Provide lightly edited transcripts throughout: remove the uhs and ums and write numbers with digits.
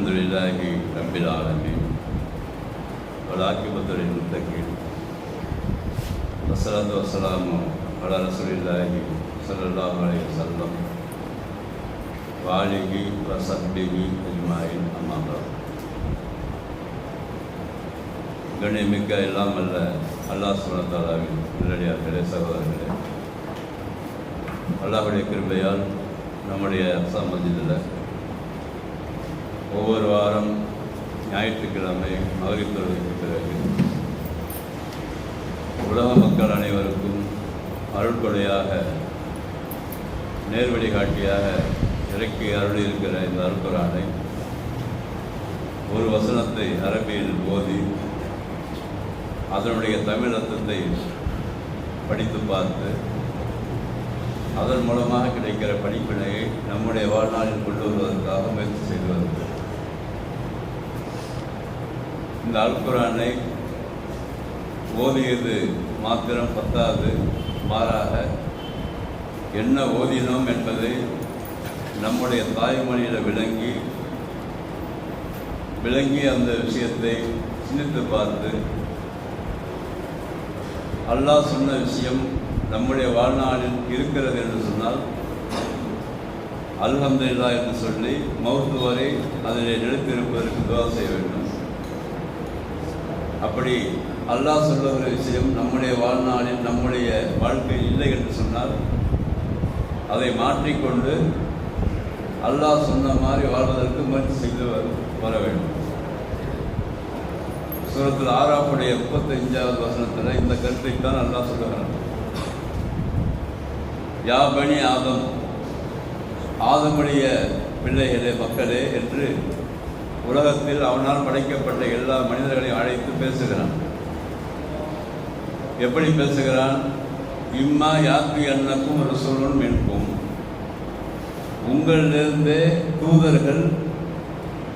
அல்ஹம்துலில்லாஹி ரப்பில் ஆலமீன் வல்-ஆகிபத்து லில்-முத்தகீன் வஸ்ஸலாத்து வஸ்ஸலாமு அலா ரசூலில்லாஹி ஸல்லல்லாஹு அலைஹி வஸல்லம் வ ஆலிஹி வ ஸஹ்பிஹி அஜ்மாயின். அம்மா பஅத். கண்ணியமிக்க எல்லாம் அல்ல அல்லாஹ் சுப்ஹானஹு வ தஆலாவின் நல்லடியார்களே, சகோதரர்களே, அல்லாஹ்வுடைய கிருபையால் நம்முடைய அக்ஸா மஸ்ஜிதில் ஒவ்வொரு வாரம் ஞாயிற்றுக்கிழமை மக்ரிப் தொழுகைக்கு பிறகு உலக மக்கள் அனைவருக்கும் அருள்கொடையாக நேர்வழி காட்டியாக இறக்கி அருளியிருக்கிற இந்த அருள்குர்ஆனை ஒரு வசனத்தை அரபியில் ஓதி அதனுடைய தமிழ் அர்த்தத்தை படித்து பார்த்து அதன் மூலமாக கிடைக்கிற படிப்பினையை நம்முடைய வாழ்நாளில் கொண்டு வருவதற்காக முயற்சி செய்து வருகிறது. இந்த அல்குர்ஆனை ஓதியது மாத்திரம் பத்தாது, மாறாக என்ன ஓதினோம் என்பதை நம்முடைய தாய்மொழியில் விளங்கி அந்த விஷயத்தை சிந்தித்து பார்த்து அல்லாஹ் சொன்ன விஷயம் நம்முடைய வாழ்நாளில் இருக்கிறது என்று சொன்னால் அல்ஹம்துலில்லாஹ் என்று சொல்லி மௌத்து வரை அதில் நிலைத்திருப்பதற்கு துஆ செய்ய வேண்டும். அப்படி அல்லாஹ் சொல்லுகிற விஷயம் நம்முடைய வாழ்நாளில் நம்முடைய வாழ்க்கையில் இல்லை என்று சொன்னால் அதை மாற்றிக்கொண்டு அல்லாஹ் சொன்ன மாதிரி வாழ்வதற்கு முயற்சி செய்து வர வேண்டும். சூரத்துல் ஆராஃபுடைய 35வது வசனத்தில் இந்த கருத்தைத்தான் அல்லாஹ் சொல்லுகிறான். யா பனி ஆதம், ஆதமுடைய பிள்ளைகளே, மக்களே என்று உலகத்தில் அவனால் படைக்கப்பட்ட எல்லா மனிதர்களையும் அழைத்து பேசுகிறான். எப்படி பேசுகிறான்? இம்மா யாத்தி அன்னக்கும் ரசூலுன் மின்கும், உங்களிலிருந்தே தூதர்கள்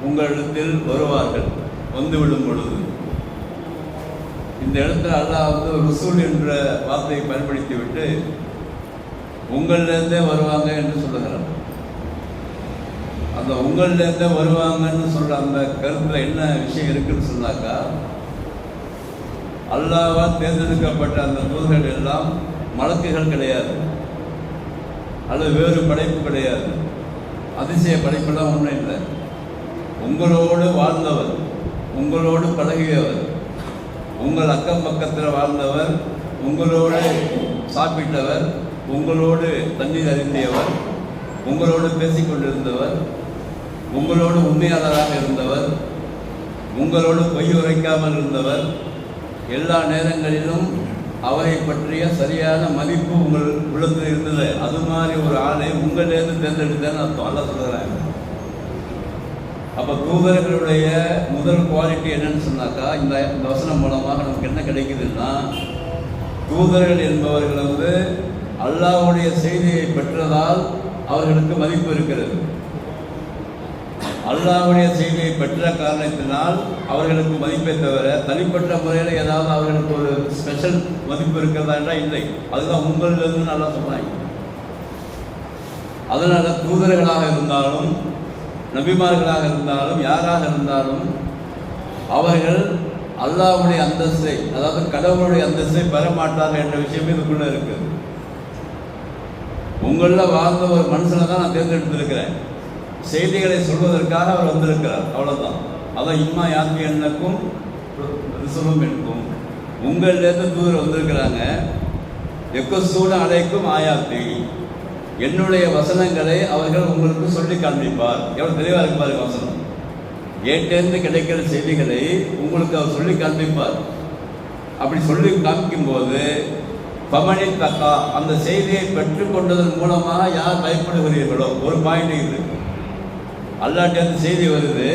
உங்களிடத்தில் வருவார்கள். வந்துவிடும் பொழுது இந்த இடத்துல அல்லாஹ் ரசூல் என்ற வார்த்தையை பயன்படுத்திவிட்டு உங்களிலிருந்தே வருவாங்க என்று சொல்லுகிறான். அந்த உங்களிலேருந்தே வருவாங்கன்னு சொல்கிற அந்த கருத்தில் என்ன விஷயம் இருக்குன்னு சொன்னாக்கா, அல்லாஹ்வால் தேர்ந்தெடுக்கப்பட்ட அந்த தூதர்கள் எல்லாம் மலக்குகள் கிடையாது, அல்லது வேறு படைப்பு கிடையாது, அதிசய படைப்பெல்லாம் ஒன்றும் இல்லை. உங்களோடு வாழ்ந்தவர், உங்களோடு பழகியவர், உங்கள் அக்கம் பக்கத்தில் வாழ்ந்தவர், உங்களோடு சாப்பிட்டவர், உங்களோடு தண்ணீர் அருந்தியவர், உங்களோடு பேசிக்கொண்டிருந்தவர், உங்களோடு உண்மையாளராக இருந்தவர், உங்களோடு பொய் உரைக்காமல் இருந்தவர், எல்லா நேரங்களிலும் அவரை பற்றிய சரியான மதிப்பு உங்கள் உள்ளத்தில் இருந்தது. அது மாதிரி ஒரு ஆளை உங்களிலிருந்து தேர்ந்தெடுத்தேன்னு அர்த்தம். அல்லாஹ் சொல்கிறாங்க. அப்போ தூதர்களுடைய முதல் குவாலிட்டி என்னன்னு சொன்னாக்கா, இந்த வசனம் மூலமாக நமக்கு என்ன கிடைக்குதுன்னா, தூதர்கள் என்பவர்கள் அல்லாஹ்வுடைய செய்தியை பெற்றதால் அவர்களுக்கு மதிப்பு இருக்கிறது. அல்லாஹ்வுடைய செய்தியை பெற்ற காரணத்தினால் அவர்களுக்கு மதிப்பை தவிர தனிப்பட்ட முறையில் ஏதாவது அவர்களுக்கு ஒரு ஸ்பெஷல் மதிப்பு இருக்கிறதா என்றால் இல்லை. அதுதான் உங்களிலிருந்து நல்லா சொன்னாங்க. அதனால தூதர்களாக இருந்தாலும் நபிமார்களாக இருந்தாலும் யாராக இருந்தாலும் அவர்கள் அல்லாஹ்வுடைய அந்தஸ்தை, அதாவது கடவுளுடைய அந்தஸ்தை பெற மாட்டார்கள் என்ற விஷயமே இதுக்குள்ளே இருக்குது. உங்களில் வாழ்ந்த ஒரு மனுஷனை தான் நான் தேர்ந்தெடுத்திருக்கிறேன், செய்திகளை சொல்வதற்காக அவர் வந்திருக்கிறார், அவ்வளோதான். அதான் இம்மா யாத்தி என்னக்கும் ரிசுலும் எனக்கும், உங்களிலேருந்து தூதர் வந்திருக்கிறாங்க. எக்கசூட அழைக்கும் ஆயாத்தி, என்னுடைய வசனங்களை அவர்கள் உங்களுக்கு சொல்லி காண்பிப்பார். எவ்வளோ தெளிவாக இருக்கு பாருங்க வசனம். ஏட்டேந்து கிடைக்கிற செய்திகளை உங்களுக்கு அவர் சொல்லி காண்பிப்பார். அப்படி சொல்லி காண்பிக்கும்போது பமனி தக்கா, அந்த செய்தியை பெற்றுக்கொண்டதன் மூலமாக யார் பயப்படுகிறீர்களோ, ஒரு பாயிண்ட் இது. அல்லாஹ்ட்டேருந்து செய்தி வருது,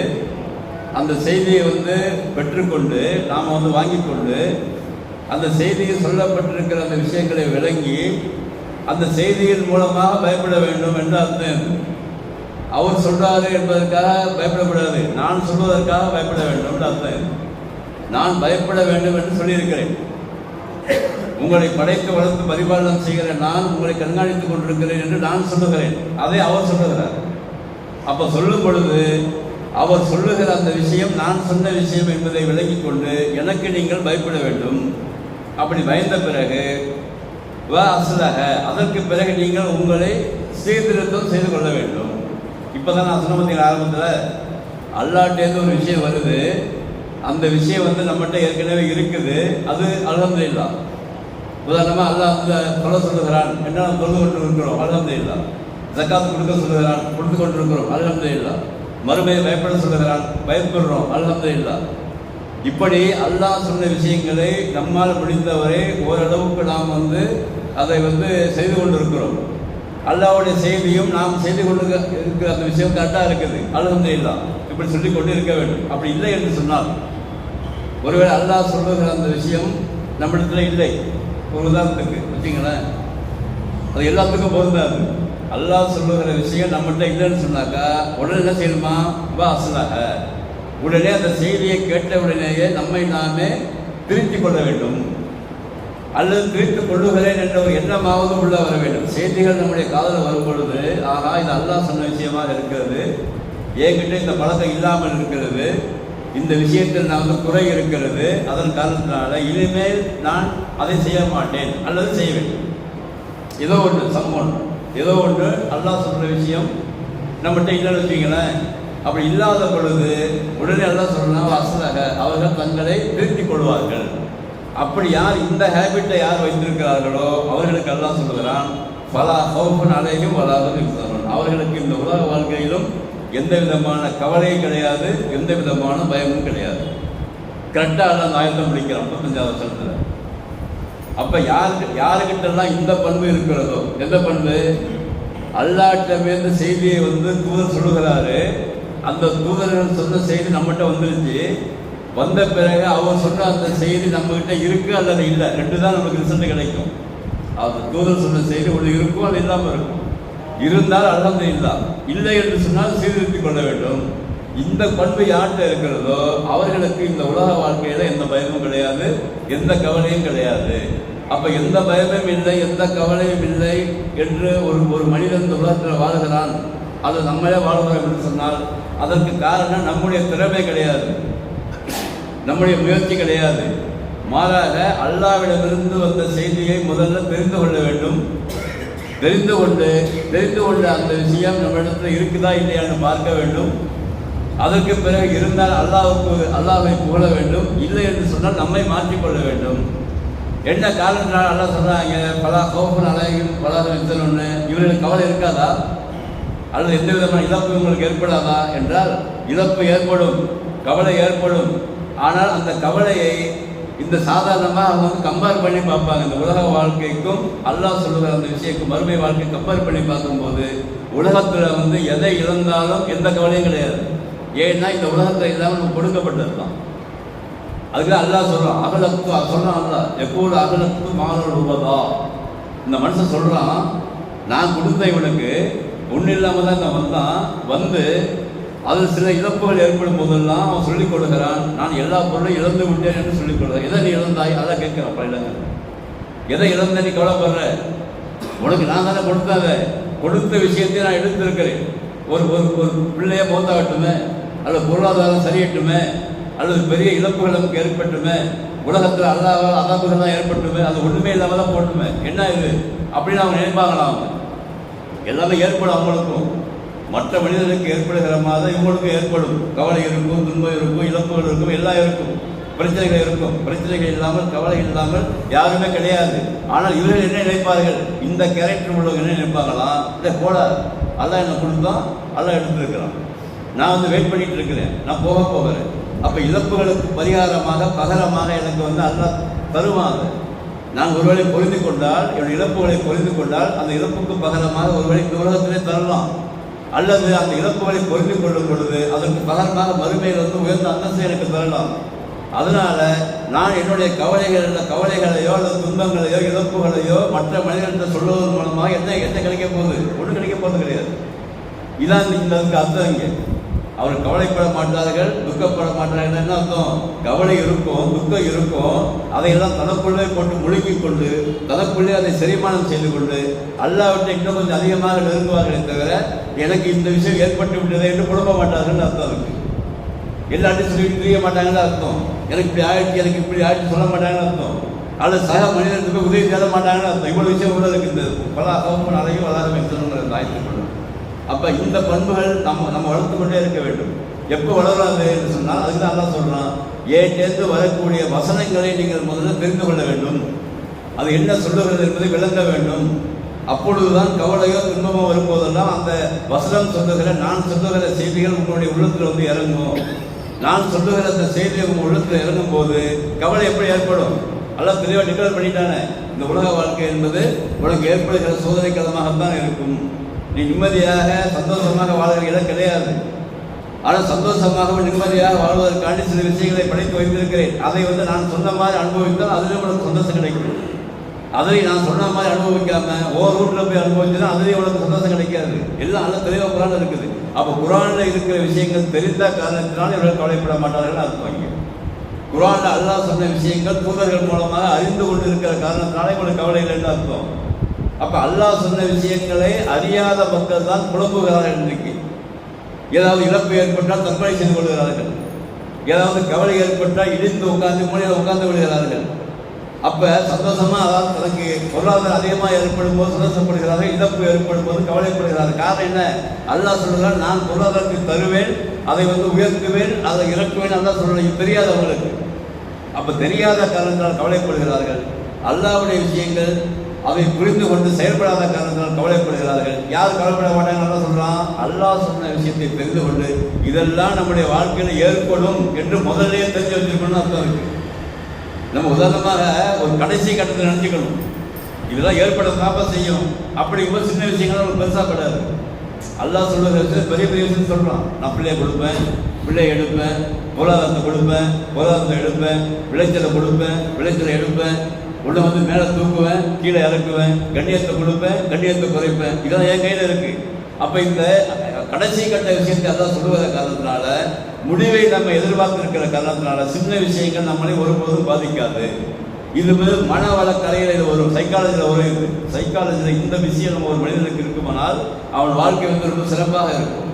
அந்த செய்தியை பெற்றுக்கொண்டு நாம் வாங்கி கொண்டு அந்த செய்தியில் சொல்லப்பட்டிருக்கிற அந்த விஷயங்களை விளங்கி அந்த செய்தியின் மூலமாக பயப்பட வேண்டும் என்று அர்த்தம். அவர் சொல்றாரு என்பதற்காக பயப்படக்கூடாது, நான் சொல்வதற்காக பயப்பட வேண்டும் என்று அர்த்தம். நான் பயப்பட வேண்டும் என்று சொல்லியிருக்கிறேன். உங்களை படைத்து வளர்த்து பரிபாலனம் செய்கிற நான் உங்களை கண்காணித்துக் கொண்டிருக்கிறேன் என்று நான் சொல்லுகிறேன். அதை அவர் சொல்லுகிறார். அப்போ சொல்லும் பொழுது அவர் சொல்லுகிற அந்த விஷயம் நான் சொன்ன விஷயம் என்பதை விளங்கிக் கொண்டு எனக்கு நீங்கள் பயப்பட வேண்டும். அப்படி பயந்த பிறகு அசலாக அதற்கு பிறகு நீங்கள் உங்களை சீர்திருத்தம் செய்து கொள்ள வேண்டும். இப்போ தான் நான் சொன்ன பார்த்தீங்க ஆரம்பத்தில் அல்லாட்டேருந்து ஒரு விஷயம் வருது, அந்த விஷயம் நம்மகிட்ட ஏற்கனவே இருக்குது, அது அல்ஹம்துலில்லாஹ். உதாரணமாக அல்லாஹ் சொல்ல சொல்லுகிறான் என்ன நாம் தொழுது கொண்டு இருக்கிறோம், அல்ஹம்துலில்லாஹ். ஜக்காத் கொடுக்க சொல்லுகிறான், கொடுத்து கொண்டிருக்கிறோம், அல்ஹம்துலில்லாஹ். மறுமையை பயப்பட சொல்லுகிறான், பயப்படுறோம், அல்ஹம்துலில்லாஹ். இப்படி அல்லாஹ் சொன்ன விஷயங்களை நம்மால் முடிந்தவரை ஓரளவுக்கு நாம் அதை செய்து கொண்டிருக்கிறோம். அல்லாஹ்வுடைய செய்தியும் நாம் செய்து கொண்டு இருக்கிற அந்த விஷயம் கரெக்டாக இருக்குது, அல்ஹம்துலில்லாஹ். இப்படி சொல்லி கொண்டு இருக்க வேண்டும். அப்படி இல்லை என்று சொன்னால், ஒருவேளை அல்லாஹ் சொல்லுகிற அந்த விஷயம் நம்மிடத்தில் இல்லை, ஒரு உதாரணத்துக்கு வச்சிங்களேன், அது எல்லாத்துக்கும் பொருந்தாது. அல்லாஹ் சொல்லுகிற விஷயம் நம்மகிட்ட இல்லைன்னு சொன்னாக்கா உடனே என்ன செய்யணுமா, அசலாக உடனே அந்த செய்தியை கேட்ட உடனேயே நம்மை நாமே திருத்திக் கொள்ள வேண்டும், அல்லது திருத்திக் கொள்ளுகிறேன் என்ற ஒரு எண்ணமாவது உள்ள வர வேண்டும். செய்திகள் நம்முடைய காதில் வரும் பொழுது, ஆகா இது அல்லாஹ் சொன்ன விஷயமாக இருக்கிறது, என்கிட்ட இந்த பழக்கம் இல்லாமல் இருக்கிறது, இந்த விஷயத்தில் நான் குறை இருக்கிறது, அதன் காரணத்தினால இனிமேல் நான் அதை செய்ய மாட்டேன் அல்லது செய்வேன். ஏதோ ஒன்று சம்பவம், ஏதோ ஒன்று அல்லாஹ் சொல்கிற விஷயம் நம்மகிட்ட இல்லைன்னு வச்சுங்களேன். அப்படி இல்லாத பொழுது உடனே அல்லாஹ் சொல்லலாம் அசலாக அவர்கள் தங்களை திருத்திக் கொள்வார்கள். அப்படி யார் இந்த ஹேபிட்டை யார் வைத்திருக்கிறார்களோ அவர்களுக்கு அல்லாஹ் சொல்லுகிறான், ஃபலா ஹௌஃபுன் அலைஹிம் வலா ஹும் யஹ்சனூன். அவர்களுக்கு இந்த உலக வாழ்க்கையிலும் எந்த விதமான கவலையும் கிடையாது, எந்த விதமான பயமும் கிடையாது. கரெக்டாக அந்த ஆயத்தை முடிக்கிறான் 35வது வசனத்தில். அப்போ யாருக்கிட்டெல்லாம் இந்த பண்பு இருக்கிறதோ, எந்த பண்பு, அல்லாஹ்விடமிருந்து செய்தியை தூதர் சொல்லுகிறாரு, அந்த தூதர்கள் சொன்ன செய்தி நம்மகிட்ட வந்துருச்சு, வந்த பிறகு அவர் சொன்ன அந்த செய்தி நம்மகிட்ட இருக்கு அல்லது இல்லை, ரெண்டு தான் நமக்கு ரிசல்ட் கிடைக்கும். அது தூதர் சொன்ன செய்தி ஒன்று இருக்கும், அது இல்லாமல் இருக்கும். இருந்தால் அல்ஹம்துலில்லாஹ், இல்லை என்று சொன்னால் சீர்திருத்திக் கொள்ள வேண்டும். இந்த பண்பு யார்கிட்ட இருக்கிறதோ அவர்களுக்கு இந்த உலக வாழ்க்கையில எந்த பயமும் கிடையாது, எந்த கவலையும் கிடையாது. அப்ப எந்த பயமும் இல்லை, எந்த கவலையும் இல்லை என்று ஒரு மனிதன் இந்த உலகத்தில் வாழ்கிறான், அது நம்மளே வாழ்கிறோம் என்று சொன்னால் அதற்கு காரணம் நம்முடைய திறமை கிடையாது, நம்முடைய முயற்சி கிடையாது. மாறாக அல்லாஹ்விடமிருந்து வந்த செய்தியை முதல்ல தெரிந்து கொள்ள வேண்டும். தெரிந்து கொண்டு அந்த விஷயம் நம்மிடத்தில் இருக்குதா இல்லையான்னு பார்க்க வேண்டும். அதற்கு பிறகு இருந்தால் அல்லாஹ்வை புகழ வேண்டும், இல்லை என்று சொன்னால் நம்மை மாற்றிக்கொள்ள வேண்டும். என்ன காரணத்தினால் அல்லாஹ் சொல்கிறாங்க, பலா ஹௌஃபுன் அலைஹிம் வலா ஹும் யஹ்சனூன், இவர்களுக்கு கவலை இருக்காதா அல்லது எந்த விதமான இழப்பு உங்களுக்கு ஏற்படாதா என்றால் இழப்பு ஏற்படும், கவலை ஏற்படும். ஆனால் அந்த கவலையை இந்த சாதாரணமாக அவங்க கம்பேர் பண்ணி பார்ப்பாங்க. இந்த உலக வாழ்க்கைக்கும் அல்லாஹ் சொல்லுகிற அந்த விஷயக்கும் மறுமை வாழ்க்கை கம்பேர் பண்ணி பார்க்கும்போது உலகத்தில் எதை இழந்தாலும் எந்த கவலையும் கிடையாது. ஏன்னா இந்த உலகத்தில் இல்லாமல் நம்ம கொடுக்கப்பட்டது தான். அதுக்கு அல்லாஹ் சொல்கிறான், அகலத்து சொல்கிறான் அல்லாஹ், எப்போது அகலத்து மாணவர் ரூபதா. இந்த மனுஷன் சொல்கிறான், நான் கொடுத்த இவனுக்கு ஒன்றும் இல்லாமல் தான் நான் வந்தான், அதில் சில இழப்புகள் ஏற்படும் போதெல்லாம் அவன் சொல்லிக் கொடுக்கிறான், நான் எல்லா பொருளையும் இழந்து விட்டேன் என்று சொல்லிக் கொடுக்குறேன். எதை நீ இழந்தாய், அதை கேட்குறான். பல இடங்கள் எதை இழந்த நீ கவலைப்படுற, உனக்கு நான் தானே கொடுத்த விஷயத்தை நான் எடுத்திருக்கிறேன். ஒரு பிள்ளைய மோத்தாகட்டுமே, அல்லது பொருளாதாரம் சரியட்டுமே, அல்லது பெரிய இழப்புகள் நமக்கு ஏற்பட்டுமே, உலகத்தில் அதாபுகள் தான் ஏற்பட்டுமே, அது ஒன்றுமே இல்லாமல் தான் போட்டுமே, என்ன இது அப்படின்னு அவங்க நினைப்பாங்களாம். அவங்க எல்லாமே ஏற்படும், அவங்களுக்கும் மற்ற மனிதர்களுக்கு ஏற்படுகிற மாதிரி இவங்களுக்கும் ஏற்படும். கவலை இருக்கும், துன்பம் இருக்கும், இழப்புகள் இருக்கும், எல்லாம் இருக்கும், பிரச்சனைகள் இருக்கும். பிரச்சனைகள் இல்லாமல் கவலை இல்லாமல் யாருமே கிடையாது. ஆனால் இவர்கள் என்ன நினைப்பார்கள், இந்த கேரக்டர் உள்ளவங்க என்ன நினைப்பாங்களாம், இல்லை போல அல்லாஹ் என்ன கொடுத்தான், அல்லாஹ் எடுத்துருக்கிறான், நான் வெயிட் பண்ணிட்டு இருக்கிறேன், நான் போகிறேன். அப்போ இழப்புகளுக்கு பரிகாரமாக பகரமாக எனக்கு அல்லாஹ் தருவாங்க. நான் ஒருவேளை பொருந்தி கொண்டால், என்னுடைய இழப்புகளை பொருந்தி கொண்டால் அந்த இழப்புக்கு பகரமாக ஒருவேளை இந்த உலகத்திலே தரலாம், அல்லது அந்த இழப்புகளை பொருந்தி கொள்ளும் பொழுது அதற்கு பகரமாக மறுமையில் உயர்ந்த அந்தஸ்தை எனக்கு தரலாம். அதனால நான் என்னுடைய கவலைகளையோ அல்லது துன்பங்களையோ இழப்புகளையோ மற்ற மனிதர்கிட்ட சொல்வதன் மூலமாக என்ன கிடைக்க போகுது, ஒன்றும் கிடைக்க போகிறது கிடையாது. இதான் இந்த அர்த்தம் இங்கே. அவர் கவலைப்பட மாட்டார்கள், துக்கப்பட மாட்டார்கள். என்ன அர்த்தம்? கவலை இருக்கும், துக்கம் இருக்கும், அதையெல்லாம் தனக்குள்ளே போட்டு முழுக்கிக் கொண்டு தனக்குள்ளே அதை செரிமானம் செய்து கொண்டு அல்லாஹ்விட்ட இன்னும் கொஞ்சம் அதிகமாக நெருங்குவார்களே தவிர எனக்கு இந்த விஷயம் ஏற்பட்டு விட்டதை என்று புலம்ப மாட்டார்கள் அர்த்தம் இருக்கு. எல்லாத்தையும் சொல்லிட்டு தெரிய மாட்டாங்கன்னு அர்த்தம். எனக்கு இப்படி ஆயிடுச்சு, எனக்கு இப்படி ஆயிடுச்சு சொல்ல மாட்டாங்கன்னு அர்த்தம். அல்லது சக மனிதனுக்கு போய் உதவி தேட மாட்டாங்கன்னு அர்த்தம். இவ்வளவு விஷயம் உள்ள இருக்கு. இந்த பல அகமும் அழகும் வளர வைத்தணுங்கிற ஆய்வு. அப்போ இந்த பண்புகள் நம்ம வளர்த்து கொண்டே இருக்க வேண்டும். எப்போ வளராது என்று சொன்னால் அதுக்கு தான் அல்லாஹ் சொல்கிறான், ஏற்றேந்து வரக்கூடிய வசனங்களை நீங்கள் முதல்ல தெரிந்து கொள்ள வேண்டும். அது என்ன சொல்லுகிறது என்பதை விளங்க வேண்டும். அப்பொழுதுதான் கவலையோ துன்பமோ வரும்போதெல்லாம் அந்த வசனம் சொல்லுகிற நான் சொல்லுகிற செய்திகள் உங்களுடைய உள்ளத்தில் வந்து இறங்கும். நான் சொல்லுகிற அந்த செய்தி உங்கள் உள்ளத்தில் இறங்கும் போது கவலை எப்படி ஏற்படும்? எல்லாம் தெளிவாக டிக்ளேர் பண்ணிட்டானே, இந்த உலக வாழ்க்கை என்பது உனக்கு ஏற்படுகிற சோதனை களமாகத்தான் இருக்கும். நீ நிம்மதியாக சந்தோஷமாக வாழ்கிற இடம் கிடையாது. ஆனால் சந்தோஷமாகவும் நிம்மதியாக வாழ்வதற்காண்டி சில விஷயங்களை படைத்து வைத்திருக்கிறேன். அதை வந்து நான் சொன்ன மாதிரி அனுபவித்தால் அதிலும் உனக்கு சந்தோஷம் கிடைக்கும். அதை நான் சொன்ன மாதிரி அனுபவிக்காம ரூட்டில் போய் அனுபவிச்சுன்னா அதுலேயும் உனக்கு சந்தோஷம் கிடைக்காது. எல்லாம் நல்லா தெளிவாக குரான் இருக்குது. அப்போ குரானில் இருக்கிற விஷயங்கள் தெரிந்த காரணத்தினால் இவர்கள் கவலைப்பட மாட்டார்கள் அர்த்தம். குரானில் அல்லாஹ் சொன்ன விஷயங்கள் தூதர்கள் மூலமாக அறிந்து கொண்டு இருக்கிற காரணத்தினால இவங்களுக்கு கவலை இல்லைன்னு அர்த்தம். அப்போ அல்லாஹ் சொன்ன விஷயங்களை அறியாத மக்கள் தான் புலம்புகிறார்கள். இன்றைக்கு ஏதாவது இழப்பு ஏற்பட்டால் தற்கொலை செய்து கொள்கிறார்கள். ஏதாவது கவலை ஏற்பட்டால் இடிந்து உட்கார்ந்து மூலையில் உட்கார்ந்து விடுகிறார்கள். அப்போ சந்தோஷமாக அதாவது தனக்கு பொருளாதாரம் அதிகமாக ஏற்படும் போது சந்தோஷப்படுகிறார்கள், இழப்பு ஏற்படும் போது கவலைப்படுகிறார்கள். காரணம் என்ன? அல்லாஹ் சொல்கிறார், நான் பொருளாதாரத்தை தருவேன், அதை வந்து உயர்த்துவேன், அதை இறக்குவேன். அல்லாஹ் சொல்கிறார், இது தெரியாதவங்களுக்கு. அப்போ தெரியாத காரணத்தால் கவலைப்படுகிறார்கள். அல்லாஹ்வுடைய விஷயங்கள் அவை புரிந்து கொண்டு செயல்படாத காரணத்தால் கவலைப்படுகிறார்கள். யார் கவலைப்பட மாட்டாங்க? நல்லா சொல்றான், அல்லாஹ் சொன்ன விஷயத்தை தெரிந்து கொண்டு இதெல்லாம் நம்முடைய வாழ்க்கையில் ஏற்படும் என்று முதலே தெரிஞ்சு வச்சிருக்கணும்னு அர்த்தம் இருக்கு. நம்ம உதாரணமாக ஒரு கடைசி கட்டத்தை நினைச்சுக்கணும், இதெல்லாம் ஏற்பட செய்யும். அப்படிங்கும்போது சின்ன விஷயங்கள் நமக்கு பெருசாகப்படாது. அல்லாஹ் சொல்லுற பெரிய பெரிய விஷயம் சொல்றான். நான் பிள்ளையை கொடுப்பேன், பிள்ளை எடுப்பேன், பொருளாதாரத்தை கொடுப்பேன், பொருளாதாரத்தை எடுப்பேன், விளைச்சலை கொடுப்பேன், விளைச்சலை எடுப்பேன், உள்ள வந்து மேலே தூக்குவேன், கீழே இறக்குவேன், கண்ணியத்தை கொடுப்பேன், கண்ணியத்தை குறைப்பேன். இதெல்லாம் என் கையில் இருக்கு. அப்போ இந்த கடைசி கட்ட விஷயத்தை அதான் சொல்லுவத காரணத்தினால, முடிவை நம்ம எதிர்பார்த்திருக்கிற காரணத்தினால சின்ன விஷயங்கள் நம்மளை ஒருபோதும் பாதிக்காது. இது மன வளக்கரையில் இது ஒரு சைக்காலஜியில் ஒரு சைக்காலஜியில் இந்த விஷயம் நம்ம ஒரு மனிதனுக்கு இருக்குமானால் அவன் வாழ்க்கை வந்து ரொம்ப சிறப்பாக இருக்கும்.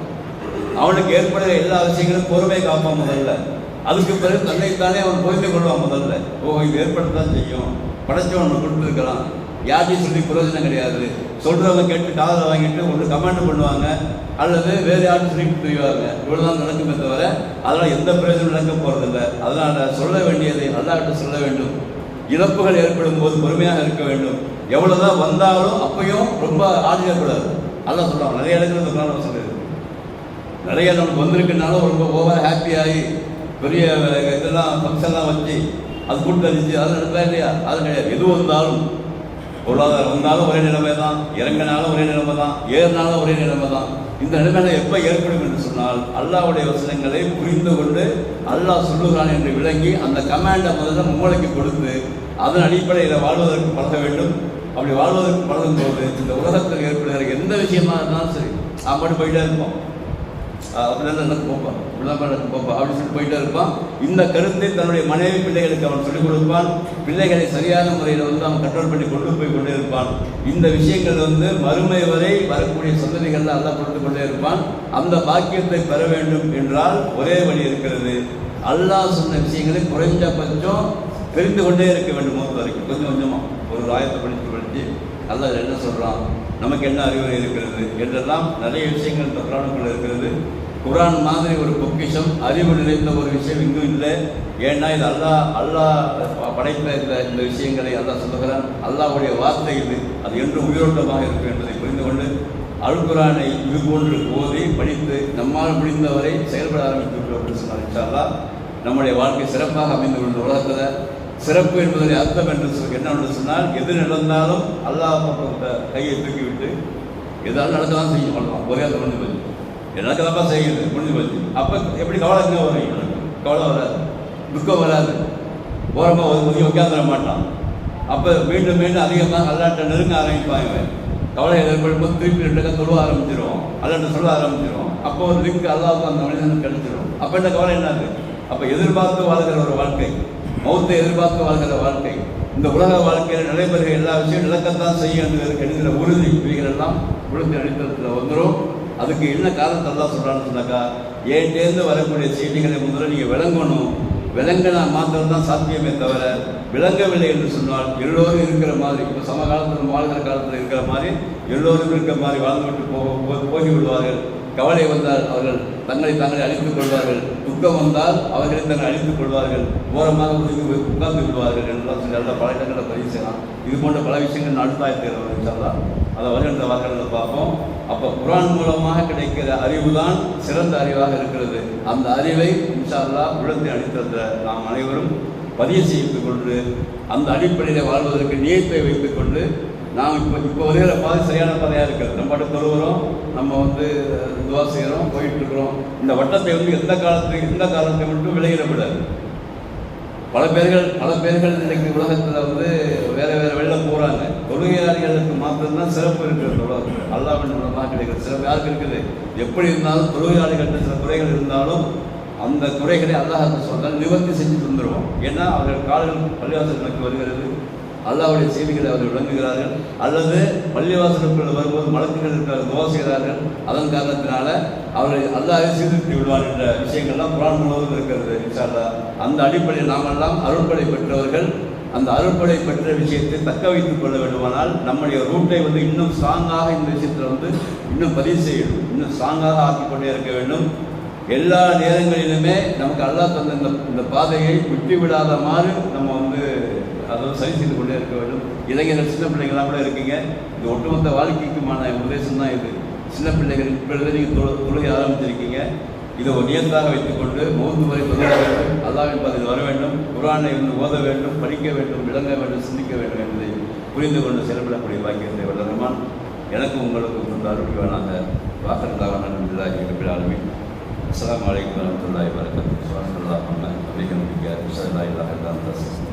அவனுக்கு ஏற்படுகிற எல்லா விஷயங்களும் பொறுமை காப்பான் முதல்ல. அதுக்கு பிறகு தன்னைத்தானே அவன் புரிந்து கொள்வான் முதல்ல. இது ஏற்படத்தான் செய்யும், படைச்சவன் கொடுத்துருக்கலாம், யாரையும் சொல்லி பிரயோஜனம் கிடையாது. சொல்கிறவங்க கேட்டு காதில் வாங்கிட்டு ஒன்று கமெண்ட் பண்ணுவாங்க, அல்லது வேறு யாரும் சொல்லிட்டு போய்வாங்க. இவ்வளோதான் நடக்குமே தவிர அதெல்லாம் எந்த பிரயோஜனம் நடக்க போகிறதில்லை. அதனால் சொல்ல வேண்டியதை அல்லாஹ்கிட்ட சொல்ல வேண்டும். இழப்புகள் ஏற்படும் போது பொறுமையாக இருக்க வேண்டும். எவ்வளோதான் வந்தாலும் அப்பையும் ரொம்ப ஆச்சரியப்படாது. அல்லாஹ் சொல்லுவாங்க, நிறைய இடத்துல சொல்லுது, நிறைய நமக்கு வந்திருக்குனாலும் ரொம்ப ஓவர் ஹாப்பியாகி பெரிய இதெல்லாம் ஃபங்க்ஷன்லாம் வச்சு அது கூட்டறிச்சு அது நடத்தா இல்லையா? அது கிடையாது. எது வந்தாலும், பொருளாதாரம் வந்தாலும் ஒரே நிலைமை தான், இறங்கினாலும் ஒரே நிலைமை தான், ஏறினாலும் ஒரே நிலைமை தான். இந்த நிலைமையில எப்போ ஏற்படும் என்று சொன்னால் அல்லாஹ்வுடைய வசனங்களை புரிந்து கொண்டு அல்லாஹ் சொல்லுகிறான் என்று விளங்கி அந்த கமாண்டை முதல்ல மூளைக்கு கொடுத்து அதன் அடிப்படையில் வாழ்வதற்கு பழக வேண்டும். அப்படி வாழ்வதற்கு பழகும் போது இந்த உலகத்தில் ஏற்படுகிற எந்த விஷயமா இருந்தாலும் சரி அப்படி போயிட்டே இருப்போம். அப்படிதான் எனக்கு போப்பான், இப்படிதான் எனக்கு போப்பா அப்படின்னு சொல்லி போயிட்டே இருப்பான். இந்த கருத்தை தன்னுடைய மனைவி பிள்ளைகளுக்கு அவன் சொல்லிக் கொடுப்பான். பிள்ளைகளை சரியான முறையில் வந்து அவன் கண்ட்ரோல் பண்ணி கொண்டே இருப்பான். இந்த விஷயங்கள் வந்து மறுமை வரை வரக்கூடிய சந்ததிகள் அல்லாஹ் கொடுத்து கொண்டே இருப்பான். அந்த பாக்கியத்தை பெற வேண்டும் என்றால் ஒரே வழி இருக்கிறது. அல்லாஹ் சொன்ன விஷயங்களை குறைஞ்சபட்சம் தெரிந்து கொண்டே இருக்க வேண்டும். மூத்த வரைக்கும் கொஞ்சம் கொஞ்சமாக ஒரு ஆயத்தை படித்து அல்லாஹ் என்ன சொல்கிறான், நமக்கு என்ன அறிவுரை இருக்கிறது என்றெல்லாம் நிறைய விஷயங்கள் இந்த குரானுக்குள்ள இருக்கிறது. குரான் மாதிரி ஒரு பொக்கிஷம், அறிவு நிறைந்த ஒரு விஷயம் இங்கும் இல்லை. ஏன்னா இது அல்லாஹ் படைத்த இந்த விஷயங்களை அல்லாஹ் சொல்லுகிறான். அல்லாஹ்வுடைய வார்த்தை இது, அது என்றும் உயிரோட்டமாக இருக்கும் என்பதை புரிந்து கொண்டு அல் குரானை இது போன்று ஓதி படித்து நம்மால் முடிந்தவரை செயல்பட ஆரம்பித்துள்ளோம் அப்படின்னு சொன்னார். இன்ஷா அல்லாஹ் நம்முடைய வாழ்க்கை சிறப்பாக அமைந்து கொண்ட உலகத்தில் சிறப்பு என்பதை அர்த்தம் என்று என்னவென்று சொன்னால், எது நடந்தாலும் அல்லாஹ் கையை தூக்கிவிட்டு எதாவது நடக்கதான் செய்யும். சொல்லலாம் ஒரே அதை முடிஞ்சு போச்சு, நடக்கதாப்பா செய்யுது, முடிஞ்சு போச்சு. அப்போ எப்படி கவலை எங்கே வரும்? எனக்கு கவலை வராது, துக்கம் வராது, ஓரமாக ஒதுக்கி உட்காந்துட மாட்டான். அப்போ மீண்டும் மீண்டும் அதிகமாக அல்லாட்ட நெருங்க ஆரம்பிப்பான். இவன் கவலை ஏற்படும் போது திருப்பி 2 தொழுவ ஆரம்பிச்சிடும், அல்லது சொல்ல ஆரம்பிச்சிடும். அப்போ ஒரு லிங்க் அல்லாவுக்கு அந்த மனிதனுக்கு கிடைச்சிடும். அப்போ என்ன கவலை என்னது? அப்போ எதிர்பார்த்து வாழ்கிற ஒரு வாழ்க்கை, மௌத்தை எதிர்பார்த்து வாழ்கிற வாழ்க்கை, இந்த உலக வாழ்க்கையில் நடைபெறுகிற எல்லா விஷயம் நடக்கத்தான் செய்யும் என்கிற உறுதி இவைகளெல்லாம் உலகத்தின் அடித்தளத்தில் வந்துடும். அதுக்கு என்ன காரணத்தை எல்லாம் சொல்கிறான்னு சொன்னாக்கா, ஏன்டேர்ந்து வரக்கூடிய செய்திகளை முதல்ல நீங்கள் விளங்கணும். விளங்கினா மாத்திரம் தான் சாத்தியமே தவிர, விளங்கவில்லை என்று சொன்னால் எல்லோரும் இருக்கிற மாதிரி, இப்போ சமகாலத்தில் வாழ்கிற காலத்தில் இருக்கிற மாதிரி எல்லோரும் இருக்கிற மாதிரி வாழ்ந்துவிட்டு போகி விடுவார்கள். கவலை வந்தால் அவர்கள் தங்களை தாங்களே அழித்துக் கொள்வார்கள், துக்கம் வந்தால் அவர்களை தங்களை அழித்துக் கொள்வார்கள், ஓரமாக உட்கார்ந்து விடுவார்கள் என்றெல்லாம் சொல்லி நல்ல பல இடங்களில் பதிவு செய்யலாம். இது போன்ற பல விஷயங்கள் அடுத்தாயிரத்தி சொல்லலாம். அதை வருகின்ற வார்த்தைகளை பார்ப்போம். அப்போ குர்ஆன் மூலமாக கிடைக்கிற அறிவு தான் சிறந்த அறிவாக இருக்கிறது. அந்த அறிவை இன்ஷா அல்லாஹ் உள்ளத்தின் அடித்தளத்தில் நாம் அனைவரும் பதிவு செய்து கொண்டு அந்த அடிப்படையில் வாழ்வதற்கு நியத்தை வைத்துக் கொண்டு நாம் இப்போ வருகிற பாதை சரியான பாதையாக இருக்கிறது. நம்ம மட்டும் தொழுகிறோம், நம்ம துவா செய்கிறோம், போயிட்டு இருக்கிறோம். இந்த வட்டத்தை எந்த காலத்தை மட்டும் விளையிடக்கூடாது. பல பேர்கள் இன்றைக்கு உலகத்தில் வேறு வெளில போகிறாங்க. தொழுகையாளிகளுக்கு மாத்திரம்தான் சிறப்பு இருக்கிறது உலகத்தில். அல்லாஹ்வின் மூலமாக கிடைக்கிற சிறப்பு யாருக்கு இருக்குது? எப்படி இருந்தாலும் தொழுகையாளிகள்கிட்ட சில குறைகள் இருந்தாலும் அந்த குறைகளை அல்லாஹ் சொன்னால் நிவர்த்தி செஞ்சு தந்துடுவோம். ஏன்னா அவர்கள் கால்கள் பள்ளிவாசலுக்கு வருகிறது, அல்லாஹ்வுடைய செய்திகளை அவர்கள் விளங்குகிறார்கள், அல்லது பள்ளிவாசலுக்குள் வரும்போது மலக்குகள் இருக்கிற துவா செய்கிறார்கள். அதன் காரணத்தினால அவர்கள் அல்லாஹ்வை சீர்திருத்தி விடுவார் என்ற விஷயங்கள்லாம் குர்ஆன் முழுவதும் இருக்கிறது. இன்ஷா அல்லாஹ் அந்த அடிப்படையில் நாமெல்லாம் அருள்படை பெற்றவர்கள். அந்த அருள்படை பெற்ற விஷயத்தை தக்க வைத்துக் கொள்ள வேண்டுமானால் நம்முடைய ரூட்டை இன்னும் ஸ்ட்ராங்காக இந்த விஷயத்தில் இன்னும் பதிவு செய்யணும், இன்னும் ஸ்ட்ராங்காக ஆக்கிக்கொண்டே இருக்க வேண்டும். எல்லா நேரங்களிலுமே நமக்கு அல்லாஹ் தந்த இந்த பாதையை விட்டு விடாத மாதிரி நம்ம சரி செய்து கொண்டே இருக்க வேண்டும். இளைஞர்கள் சின்ன பிள்ளைங்களாம் கூட இருக்கீங்க. இது ஒட்டுமொத்த வாழ்க்கைக்குமான உபதேசம் தான் இது. சின்ன பிள்ளைகள் இப்பொழுது நீங்கள் தொழுகை ஆரம்பிச்சிருக்கீங்க. இதை ஒரு நியத்தாக வைத்துக்கொண்டு மௌத்து வரை தொழுக வேண்டும், அல்லாஹ்வின் பாதையில் வர வேண்டும், குர்ஆனை ஓத வேண்டும், படிக்க வேண்டும், விளங்க வேண்டும், சிந்திக்க வேண்டும் என்பதை புரிந்து கொண்டு செயல்படக்கூடிய பாக்கியத்தை வல்ல ரஹ்மான் எனக்கும் உங்களுக்கும் கொண்டு அருள்வானாக. வாக்கல்லாஹ் அல்ஹம்துலில்லாஹி ரப்பில் ஆலமீன். அஸ்ஸலாமு அலைக்கும் வரஹ்மத்துல்லாஹி வபரகாத்துஹு. சுப்ஹானல்லாஹி வபிஹம்திஹி, அஷ்ஹது அல்லா இலாஹா இல்லல்லாஹ்.